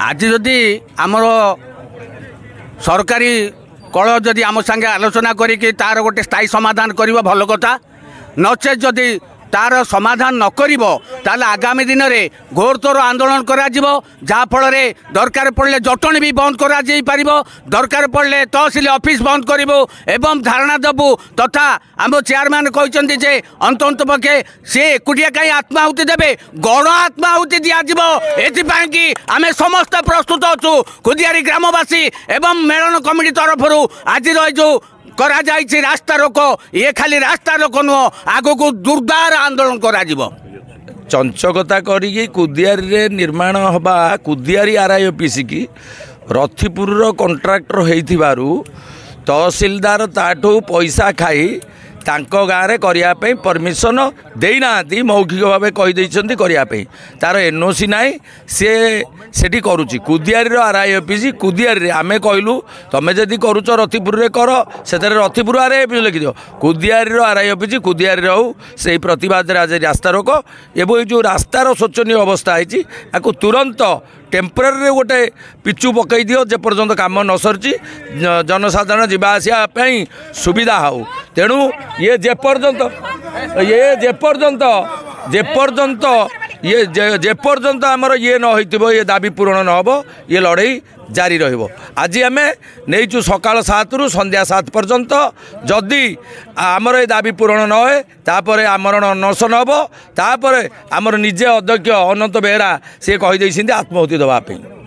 आज जदि आमर सरकारी कल जदि आम संगे आलोचना करी तार गोटे स्थायी समाधान कर भल कथा नचे जदि तार समाधान न करिवो ताले आगामी दिन में घोरतोर आंदोलन करा जिवो जहाँफल दरकार पड़े जटणी भी बंद करा जाई पारिबो दरकार पड़े तहसिल ऑफिस बंद करिवो एवं धारणा देबू तथा आम चेयरमैन कहते जे अंत पक्षे सी एकुटिया कहीं आत्माहुति देवे गण आत्माहुति दिज्व एथि आम समस्त प्रस्तुत अच्छु कुदियारी ग्रामवासी एवं मेलन कमिटी तरफ आज जो करा जाइछि रास्ता रोक ये खाली रास्ता रोक नुह आग को दुर्दार आंदोलन करा जिवो चंचकता करी कुदियारी रे निर्माण हबा कुदियारी आरआई ऑफिस की रथिपुर कंट्राक्टर होइथिबारु तहसीलदार ताठू पैसा खाई तांको गाँव में परमिशन देना मौखिक भाव कहीदे करने तार एनओसी ना सी सेठी करुच्ची कुदियारी आरआई ऑफिस कुदियारी आम कहलु तुम जदि करुच रथिपुर कर से रथिपुर आरआई ऑफिस लिखि दियो कुदियारी आरआई ऑफिस कुदियारी हो से प्रतिवाद आज रास्ता रोक एवं जो रास्तार शोचनीय अवस्था है तुरंत टेम्पररी गोटे पिचु पकई दियो जेपर्यंत काम न सरी जनसाधारण जावा आसा सुविधा हो तेणु ये जेपर्यंत आमर ये न हो ये दाबी पूरण न हो ये लड़ाई जारी रहिबो। आज आम नहीं सकाल 7 रु संध्या 7 पर्यंत जदि आमर ये दाबी पूरण न होए तापर आमरण अनशन हम तापर आमर निजे अध्यक्ष अनंत बेहरा सी कहीदे आत्माहुति देवाई।